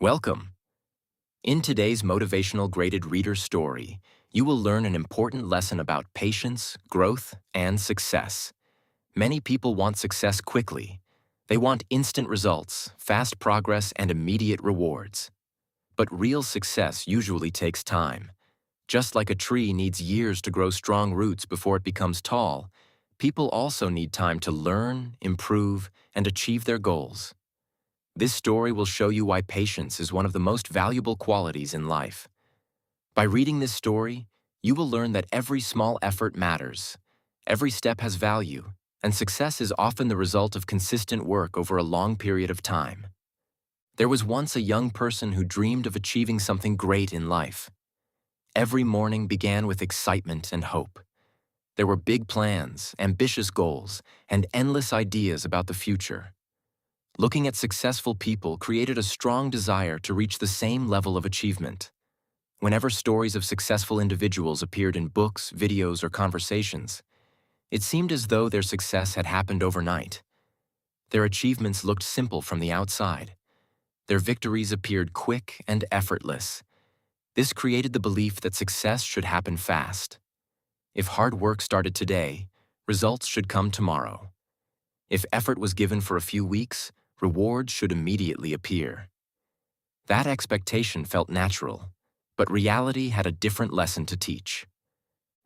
Welcome. In today's motivational graded reader story, you will learn an important lesson about patience, growth, and success. Many people want success quickly. They want instant results, fast progress, and immediate rewards. But real success usually takes time. Just like a tree needs years to grow strong roots before it becomes tall, people also need time to learn, improve, and achieve their goals. This story will show you why patience is one of the most valuable qualities in life. By reading this story, you will learn that every small effort matters. Every step has value, and success is often the result of consistent work over a long period of time. There was once a young person who dreamed of achieving something great in life. Every morning began with excitement and hope. There were big plans, ambitious goals, and endless ideas about the future. Looking at successful people created a strong desire to reach the same level of achievement. Whenever stories of successful individuals appeared in books, videos, or conversations, it seemed as though their success had happened overnight. Their achievements looked simple from the outside. Their victories appeared quick and effortless. This created the belief that success should happen fast. If hard work started today, results should come tomorrow. If effort was given for a few weeks, rewards should immediately appear. That expectation felt natural, but reality had a different lesson to teach.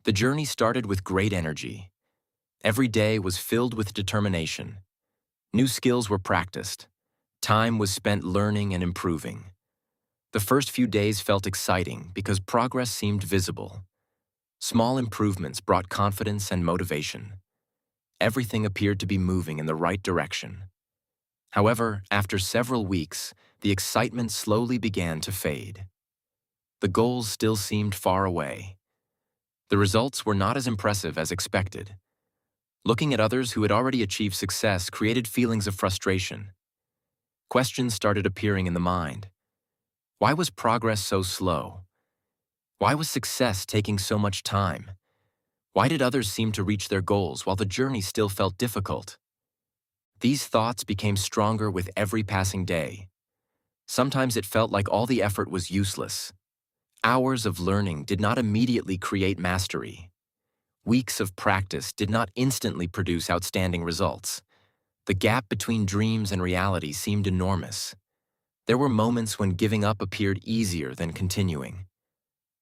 The journey started with great energy. Every day was filled with determination. New skills were practiced. Time was spent learning and improving. The first few days felt exciting because progress seemed visible. Small improvements brought confidence and motivation. Everything appeared to be moving in the right direction. However, after several weeks, the excitement slowly began to fade. The goals still seemed far away. The results were not as impressive as expected. Looking at others who had already achieved success created feelings of frustration. Questions started appearing in the mind. Why was progress so slow? Why was success taking so much time? Why did others seem to reach their goals while the journey still felt difficult? These thoughts became stronger with every passing day. Sometimes it felt like all the effort was useless. Hours of learning did not immediately create mastery. Weeks of practice did not instantly produce outstanding results. The gap between dreams and reality seemed enormous. There were moments when giving up appeared easier than continuing.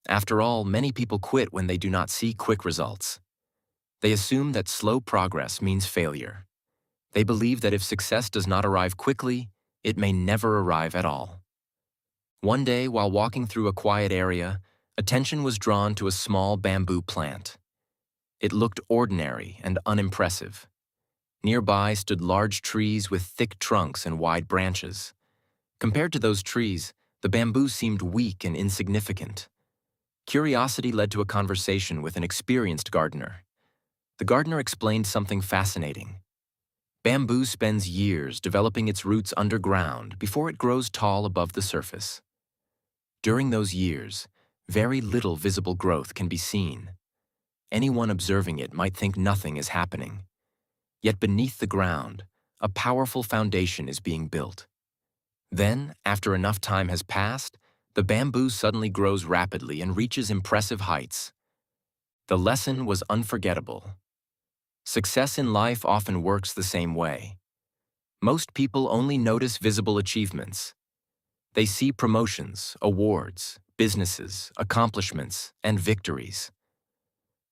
After all, many people quit when they do not see quick results. They assume that slow progress means failure. They believe that if success does not arrive quickly, it may never arrive at all. One day, while walking through a quiet area, attention was drawn to a small bamboo plant. It looked ordinary and unimpressive. Nearby stood large trees with thick trunks and wide branches. Compared to those trees, the bamboo seemed weak and insignificant. Curiosity led to a conversation with an experienced gardener. The gardener explained something fascinating. Bamboo spends years developing its roots underground before it grows tall above the surface. During those years, very little visible growth can be seen. Anyone observing it might think nothing is happening. Yet beneath the ground, a powerful foundation is being built. Then, after enough time has passed, the bamboo suddenly grows rapidly and reaches impressive heights. The lesson was unforgettable. Success in life often works the same way. Most people only notice visible achievements. They see promotions, awards, businesses, accomplishments, and victories.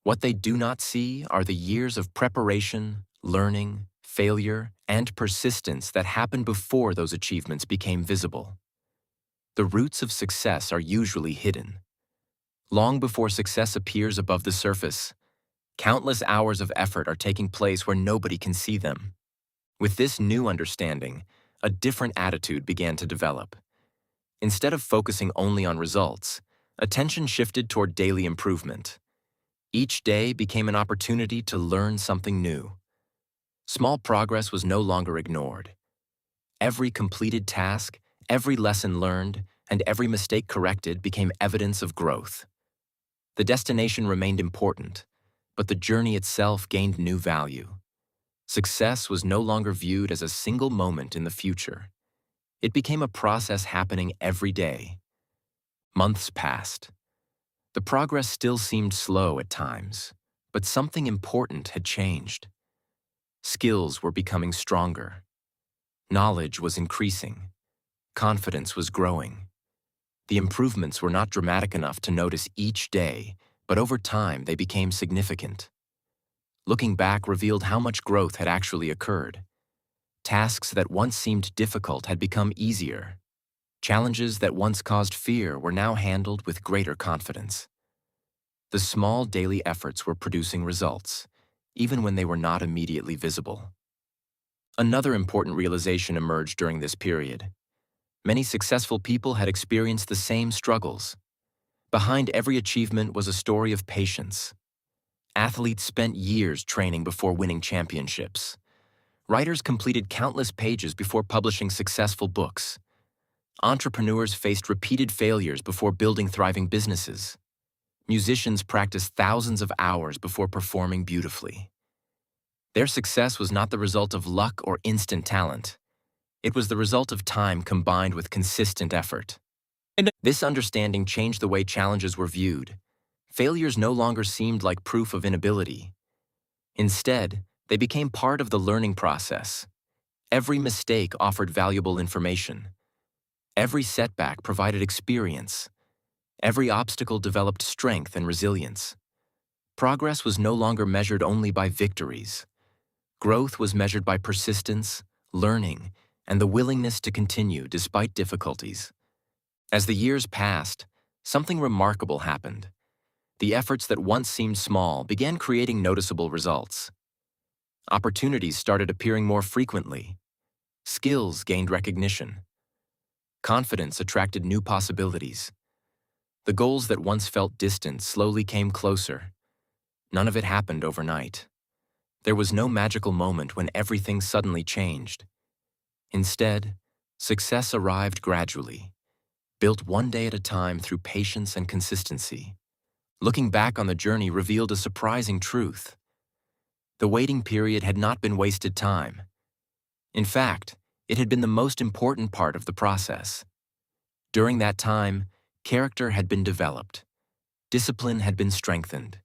What they do not see are the years of preparation, learning, failure, and persistence that happened before those achievements became visible. The roots of success are usually hidden. Long before success appears above the surface, countless hours of effort are taking place where nobody can see them. With this new understanding, a different attitude began to develop. Instead of focusing only on results, attention shifted toward daily improvement. Each day became an opportunity to learn something new. Small progress was no longer ignored. Every completed task, every lesson learned, and every mistake corrected became evidence of growth. The destination remained important, but the journey itself gained new value. Success was no longer viewed as a single moment in the future. It became a process happening every day. Months passed. The progress still seemed slow at times, but something important had changed. Skills were becoming stronger. Knowledge was increasing. Confidence was growing. The improvements were not dramatic enough to notice each day, but over time they became significant. Looking back revealed how much growth had actually occurred. Tasks that once seemed difficult had become easier. Challenges that once caused fear were now handled with greater confidence. The small daily efforts were producing results, even when they were not immediately visible. Another important realization emerged during this period. Many successful people had experienced the same struggles. Behind every achievement was a story of patience. Athletes spent years training before winning championships. Writers completed countless pages before publishing successful books. Entrepreneurs faced repeated failures before building thriving businesses. Musicians practiced thousands of hours before performing beautifully. Their success was not the result of luck or instant talent. It was the result of time combined with consistent effort. This understanding changed the way challenges were viewed. Failures no longer seemed like proof of inability. Instead, they became part of the learning process. Every mistake offered valuable information. Every setback provided experience. Every obstacle developed strength and resilience. Progress was no longer measured only by victories. Growth was measured by persistence, learning, and the willingness to continue despite difficulties. As the years passed, something remarkable happened. The efforts that once seemed small began creating noticeable results. Opportunities started appearing more frequently. Skills gained recognition. Confidence attracted new possibilities. The goals that once felt distant slowly came closer. None of it happened overnight. There was no magical moment when everything suddenly changed. Instead, success arrived gradually, built one day at a time through patience and consistency. Looking back on the journey revealed a surprising truth. The waiting period had not been wasted time. In fact, it had been the most important part of the process. During that time, character had been developed. Discipline had been strengthened.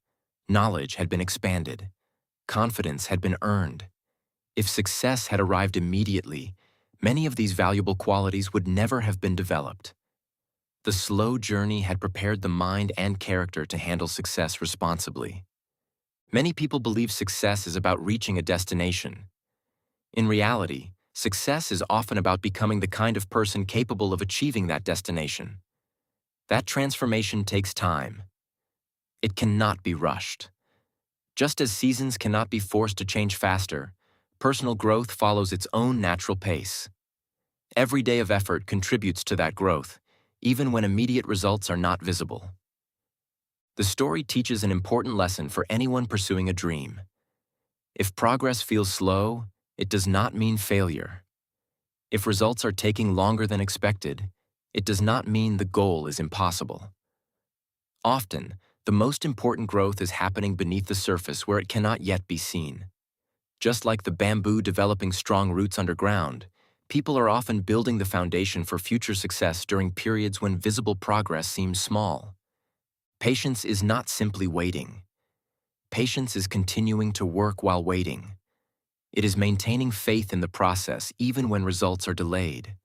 Knowledge had been expanded. Confidence had been earned. If success had arrived immediately, many of these valuable qualities would never have been developed. The slow journey had prepared the mind and character to handle success responsibly. Many people believe success is about reaching a destination. In reality, success is often about becoming the kind of person capable of achieving that destination. That transformation takes time. It cannot be rushed. Just as seasons cannot be forced to change faster, personal growth follows its own natural pace. Every day of effort contributes to that growth, even when immediate results are not visible. The story teaches an important lesson for anyone pursuing a dream. If progress feels slow, it does not mean failure. If results are taking longer than expected, it does not mean the goal is impossible. Often, the most important growth is happening beneath the surface where it cannot yet be seen. Just like the bamboo developing strong roots underground, people are often building the foundation for future success during periods when visible progress seems small. Patience is not simply waiting. Patience is continuing to work while waiting. It is maintaining faith in the process even when results are delayed.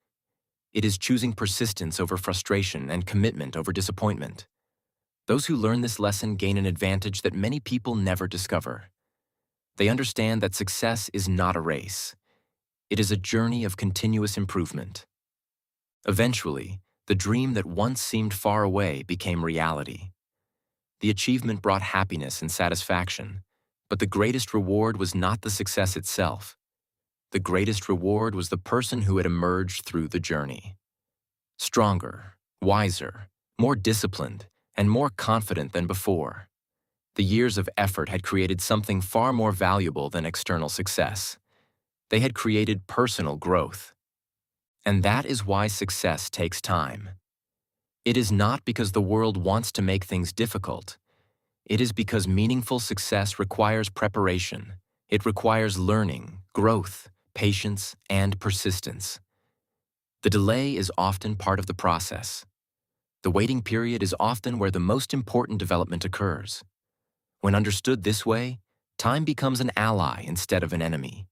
It is choosing persistence over frustration and commitment over disappointment. Those who learn this lesson gain an advantage that many people never discover. They understand that success is not a race. It is a journey of continuous improvement. Eventually, the dream that once seemed far away became reality. The achievement brought happiness and satisfaction, but the greatest reward was not the success itself. The greatest reward was the person who had emerged through the journey. Stronger, wiser, more disciplined, and more confident than before. The years of effort had created something far more valuable than external success. They had created personal growth. And that is why success takes time. It is not because the world wants to make things difficult. It is because meaningful success requires preparation. It requires learning, growth, patience, and persistence. The delay is often part of the process. The waiting period is often where the most important development occurs. When understood this way, time becomes an ally instead of an enemy.